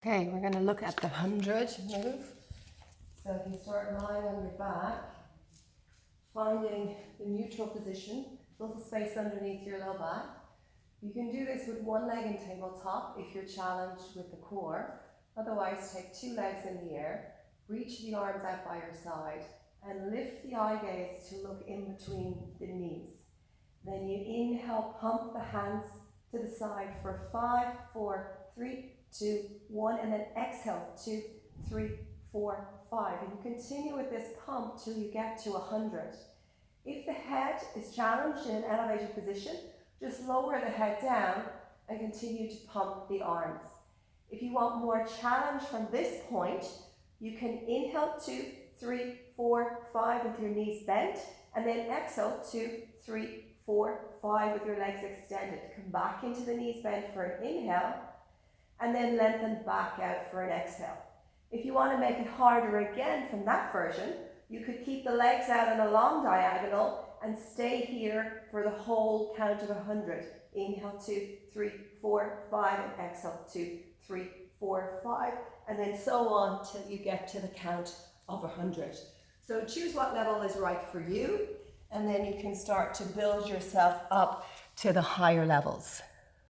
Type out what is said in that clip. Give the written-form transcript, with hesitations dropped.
Okay, we're going to look at the 100 move. So if you start lying on your back, finding the neutral position, little space underneath your low back. You can do this with one leg in tabletop if you're challenged with the core. Otherwise, take two legs in the air, reach the arms out by your side, and lift the eye gaze to look in between the knees. Then you inhale, pump the hands to the side for 5, 4, 3, 2, 1, and then exhale, 2, 3, 4, 5. And you continue with this pump till you get to 100. If the head is challenged in an elevated position, just lower the head down and continue to pump the arms. If you want more challenge from this point, you can inhale 2, 3, 4, 5 with your knees bent, and then exhale 2, 3, 4, 5 with your legs extended. Come back into the knees bent for an inhale, and then lengthen back out for an exhale. If you want to make it harder again from that version, you could keep the legs out in a long diagonal and stay here for the whole count of 100. Inhale 2, 3, 4, 5, and exhale 2, 3, 4, 5, and then so on till you get to the count of 100. So choose what level is right for you, and then you can start to build yourself up to the higher levels.